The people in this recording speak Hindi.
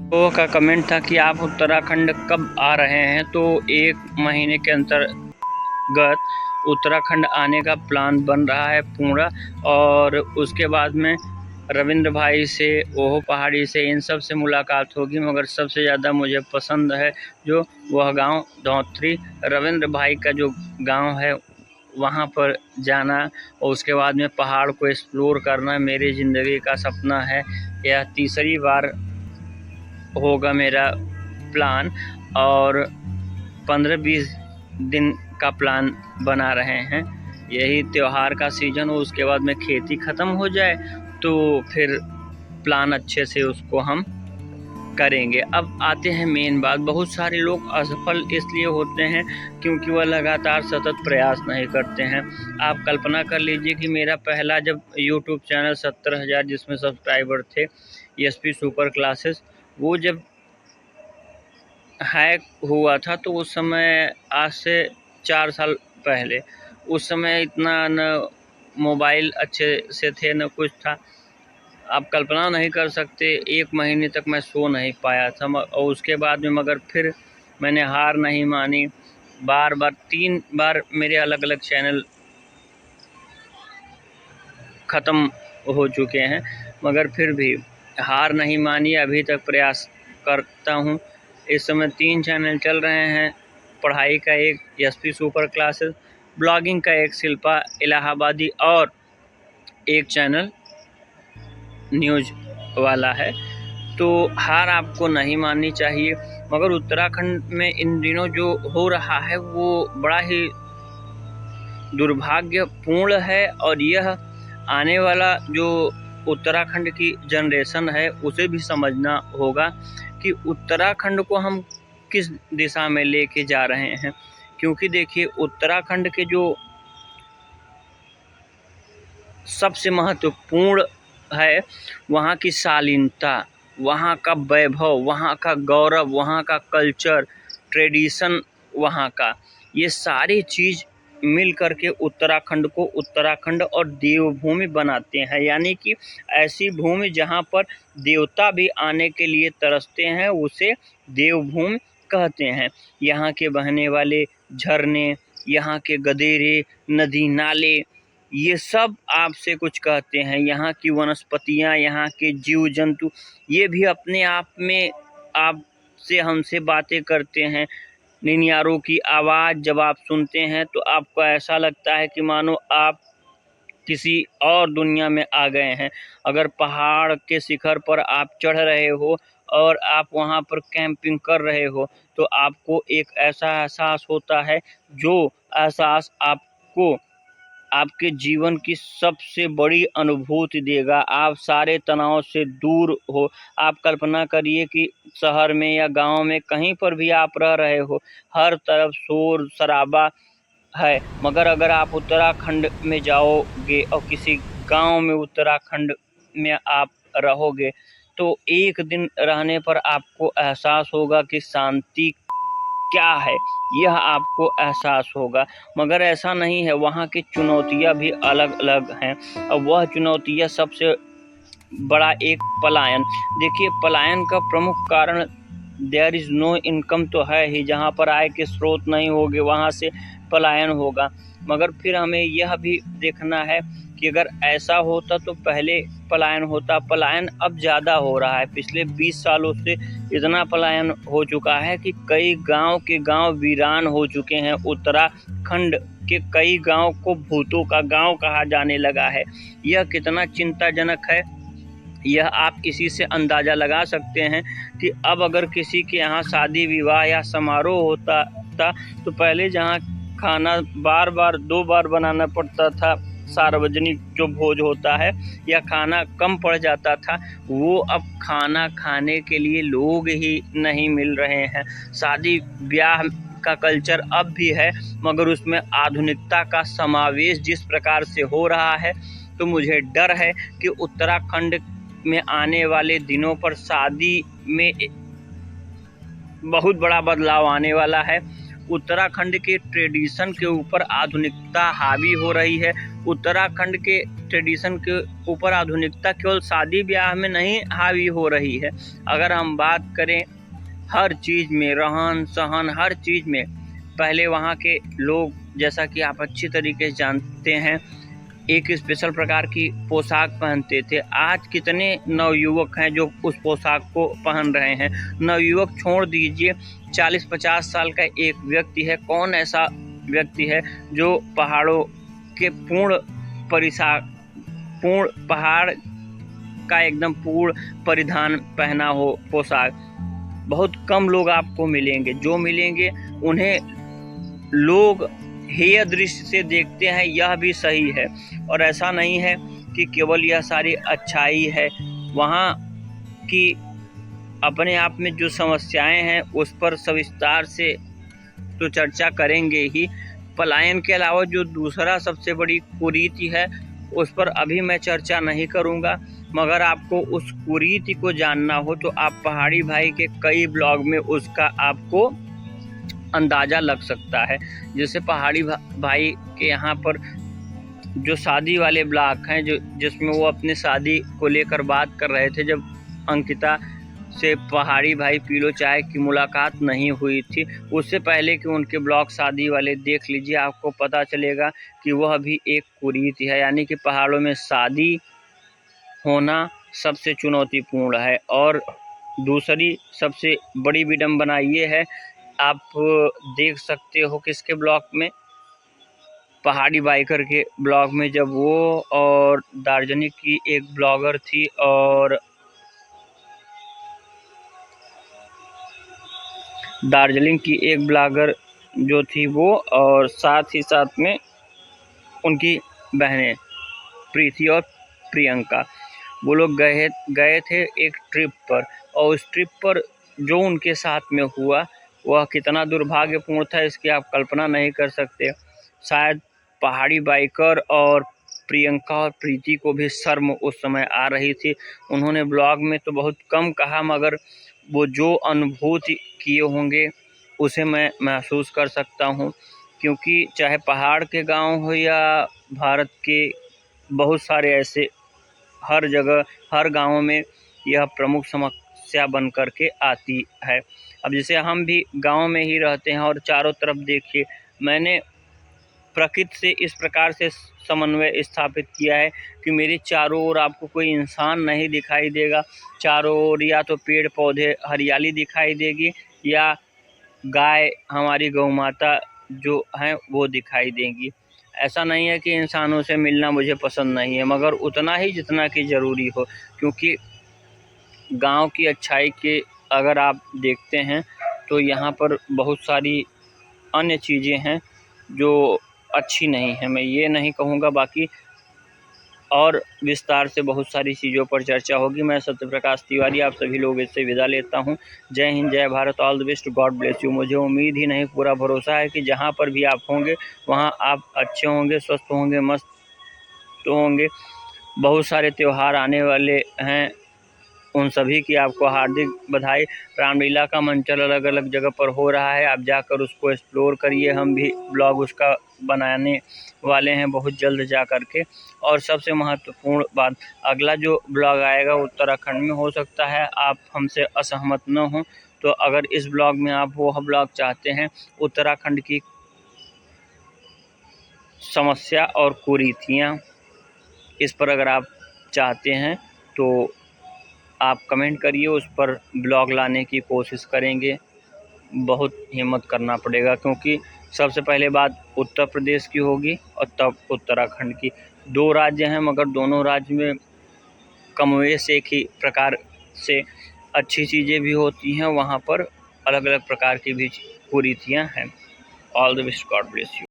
लोगों का कमेंट था कि आप उत्तराखंड कब आ रहे हैं, तो 1 महीने के अंतर्गत उत्तराखंड आने का प्लान बन रहा है पूरा। और उसके बाद में रविंद्र भाई से, ओहो पहाड़ी से, इन सब से मुलाकात होगी। मगर सबसे ज़्यादा मुझे पसंद है जो वह गांव धौंतरी, रविंद्र भाई का जो गांव है वहाँ पर जाना और उसके बाद में पहाड़ को एक्सप्लोर करना मेरी ज़िंदगी का सपना है। यह तीसरी बार होगा मेरा प्लान और 15-20 दिन का प्लान बना रहे हैं। यही त्यौहार का सीज़न हो, उसके बाद में खेती ख़त्म हो जाए तो फिर प्लान अच्छे से उसको हम करेंगे। अब आते हैं मेन बात, बहुत सारे लोग असफल इसलिए होते हैं क्योंकि वह लगातार सतत प्रयास नहीं करते हैं। आप कल्पना कर लीजिए कि मेरा पहला जब यूट्यूब चैनल 70,000 जिसमें सब्सक्राइबर थे, एसपी सुपर क्लासेस, वो जब हैक हुआ था तो उस समय, आज से 4 साल पहले, उस समय इतना न मोबाइल अच्छे से थे न कुछ था। आप कल्पना नहीं कर सकते, 1 महीने तक मैं सो नहीं पाया था। और उसके बाद में मगर फिर मैंने हार नहीं मानी। बार बार 3 बार मेरे अलग अलग चैनल ख़त्म हो चुके हैं, मगर फिर भी हार नहीं मानी, अभी तक प्रयास करता हूँ। इस समय 3 चैनल चल रहे हैं, पढ़ाई का एक एसपी सुपर क्लासेस, ब्लॉगिंग का एक शिल्पा इलाहाबादी और एक चैनल न्यूज़ वाला है। तो हार आपको नहीं माननी चाहिए। मगर उत्तराखंड में इन दिनों जो हो रहा है वो बड़ा ही दुर्भाग्यपूर्ण है और यह आने वाला जो उत्तराखंड की जनरेशन है उसे भी समझना होगा कि उत्तराखंड को हम किस दिशा में लेके जा रहे हैं। क्योंकि देखिए, उत्तराखंड के जो सबसे महत्वपूर्ण है वहाँ की शालीनता, वहाँ का वैभव, वहाँ का गौरव, वहाँ का कल्चर, ट्रेडिशन, वहाँ का ये सारी चीज़ मिल कर के उत्तराखंड को उत्तराखंड और देवभूमि बनाते हैं। यानी कि ऐसी भूमि जहाँ पर देवता भी आने के लिए तरसते हैं, उसे देवभूमि कहते हैं। यहाँ के बहने वाले झरने, यहाँ के गदेरे, नदी नाले, ये सब आपसे कुछ कहते हैं। यहाँ की वनस्पतियाँ, यहाँ के जीव जंतु, ये भी अपने आप में आपसे हमसे बातें करते हैं। निनियारों की आवाज़ जब आप सुनते हैं तो आपको ऐसा लगता है कि मानो आप किसी और दुनिया में आ गए हैं। अगर पहाड़ के शिखर पर आप चढ़ रहे हो और आप वहाँ पर कैंपिंग कर रहे हो तो आपको एक ऐसा एहसास होता है जो एहसास आपको आपके जीवन की सबसे बड़ी अनुभूति देगा। आप सारे तनाव से दूर हो। आप कल्पना करिए कि शहर में या गांव में कहीं पर भी आप रह रहे हो, हर तरफ शोर शराबा है। मगर अगर आप उत्तराखंड में जाओगे और किसी गांव में उत्तराखंड में आप रहोगे तो एक दिन रहने पर आपको एहसास होगा कि शांति क्या है, यह आपको एहसास होगा। मगर ऐसा नहीं है, वहाँ की चुनौतियाँ भी अलग अलग हैं और वह चुनौतियाँ सबसे बड़ा एक पलायन। देखिए, पलायन का प्रमुख कारण देयर इज़ नो इनकम तो है ही। जहाँ पर आय के स्रोत नहीं होंगे वहाँ से पलायन होगा। मगर फिर हमें यह भी देखना है कि अगर ऐसा होता तो पहले पलायन होता। पलायन अब ज़्यादा हो रहा है, पिछले 20 सालों से इतना पलायन हो चुका है कि कई गांव के गांव वीरान हो चुके हैं। उत्तराखंड के कई गांव को भूतों का गांव कहा जाने लगा है। यह कितना चिंताजनक है, यह आप इसी से अंदाज़ा लगा सकते हैं कि अब अगर किसी के यहाँ शादी विवाह या समारोह होता था तो पहले जहाँ खाना बार बार 2 बार बनाना पड़ता था, सार्वजनिक जो भोज होता है, या खाना कम पड़ जाता था, वो अब खाना खाने के लिए लोग ही नहीं मिल रहे हैं। शादी ब्याह का कल्चर अब भी है मगर उसमें आधुनिकता का समावेश जिस प्रकार से हो रहा है, तो मुझे डर है कि उत्तराखंड में आने वाले दिनों पर शादी में बहुत बड़ा बदलाव आने वाला है। उत्तराखंड के ट्रेडिशन के ऊपर आधुनिकता हावी हो रही है। उत्तराखंड के ट्रेडिशन के ऊपर आधुनिकता केवल शादी ब्याह में नहीं हावी हो रही है। अगर हम बात करें हर चीज़ में, रहन सहन हर चीज़ में, पहले वहाँ के लोग, जैसा कि आप अच्छी तरीके से जानते हैं, एक स्पेशल प्रकार की पोशाक पहनते थे। आज कितने नवयुवक हैं जो उस पोशाक को पहन रहे हैं। नवयुवक छोड़ दीजिए, 40-50 साल का एक व्यक्ति है, कौन ऐसा व्यक्ति है जो पहाड़ों के पूर्ण पहाड़ का एकदम पूर्ण परिधान पहना हो पोशाक। बहुत कम लोग आपको मिलेंगे, जो मिलेंगे उन्हें लोग हेय दृष्टि से देखते हैं, यह भी सही है। और ऐसा नहीं है कि केवल यह सारी अच्छाई है, वहाँ की अपने आप में जो समस्याएं हैं उस पर सविस्तार से तो चर्चा करेंगे ही। पलायन के अलावा जो दूसरा सबसे बड़ी कुरीति है उस पर अभी मैं चर्चा नहीं करूँगा, मगर आपको उस कुरीति को जानना हो तो आप पहाड़ी भाई के कई ब्लॉग में उसका आपको अंदाज़ा लग सकता है। जैसे पहाड़ी भाई के यहाँ पर जो शादी वाले ब्लॉग हैं, जिसमें वो अपने शादी को लेकर बात कर रहे थे, जब अंकिता से पहाड़ी भाई पी लो चाय की मुलाकात नहीं हुई थी, उससे पहले कि उनके ब्लॉग शादी वाले देख लीजिए, आपको पता चलेगा कि वह भी एक कुरीति है। यानी कि पहाड़ों में शादी होना सबसे चुनौतीपूर्ण है। और दूसरी सबसे बड़ी विडंबना ये है, आप देख सकते हो किसके ब्लॉग में, पहाड़ी बाइकर के ब्लॉग में, जब वो और दार्जिलिंग की एक ब्लॉगर थी और दार्जिलिंग की एक ब्लॉगर जो थी वो, और साथ ही साथ में उनकी बहनें प्रीति और प्रियंका, वो लोग गए थे एक ट्रिप पर। और उस ट्रिप पर जो उनके साथ में हुआ वह कितना दुर्भाग्यपूर्ण था, इसकी आप कल्पना नहीं कर सकते। शायद पहाड़ी बाइकर और प्रियंका और प्रीति को भी शर्म उस समय आ रही थी। उन्होंने ब्लॉग में तो बहुत कम कहा, मगर वो जो अनुभूति किए होंगे उसे मैं महसूस कर सकता हूँ। क्योंकि चाहे पहाड़ के गांव हो या भारत के बहुत सारे ऐसे, हर जगह हर गांव में यह प्रमुख समस्या बन कर के आती है। अब जैसे हम भी गांव में ही रहते हैं और चारों तरफ देखिए, मैंने प्रकृति से इस प्रकार से समन्वय स्थापित किया है कि मेरे चारों ओर आपको कोई इंसान नहीं दिखाई देगा। चारों ओर या तो पेड़ पौधे हरियाली दिखाई देगी या गाय, हमारी गौ माता जो हैं वो दिखाई देंगी। ऐसा नहीं है कि इंसानों से मिलना मुझे पसंद नहीं है, मगर उतना ही जितना कि ज़रूरी हो। क्योंकि गांव की अच्छाई के अगर आप देखते हैं तो यहाँ पर बहुत सारी अन्य चीज़ें हैं जो अच्छी नहीं है, मैं ये नहीं कहूँगा। बाकी और विस्तार से बहुत सारी चीज़ों पर चर्चा होगी। मैं सत्यप्रकाश तिवारी आप सभी लोग इससे विदा लेता हूँ। जय हिंद, जय Bharat, all the best, God bless you. मुझे उम्मीद ही नहीं, पूरा भरोसा है कि जहाँ पर भी आप होंगे वहाँ आप अच्छे होंगे, स्वस्थ होंगे, मस्त होंगे। बहुत सारे त्यौहार आने वाले हैं, उन सभी की आपको हार्दिक बधाई। रामलीला का मंचन अलग अलग जगह पर हो रहा है, आप जाकर उसको एक्सप्लोर करिए। हम भी ब्लॉग उसका बनाने वाले हैं बहुत जल्द जा कर के। और सबसे महत्वपूर्ण बात, अगला जो ब्लॉग आएगा उत्तराखंड में, हो सकता है आप हमसे असहमत न हों, तो अगर इस ब्लॉग में आप वो ब्लॉग चाहते हैं उत्तराखंड की समस्या और कुरीतियाँ, इस पर अगर आप चाहते हैं तो आप कमेंट करिए, उस पर ब्लॉग लाने की कोशिश करेंगे। बहुत हिम्मत करना पड़ेगा, क्योंकि सबसे पहले बात उत्तर प्रदेश की होगी और तब उत्तराखंड की। 2 राज्य हैं, मगर दोनों राज्य में कमोवेश एक ही प्रकार से अच्छी चीज़ें भी होती हैं, वहाँ पर अलग अलग प्रकार की भी कुरीतियाँ हैं। All the best, God bless you.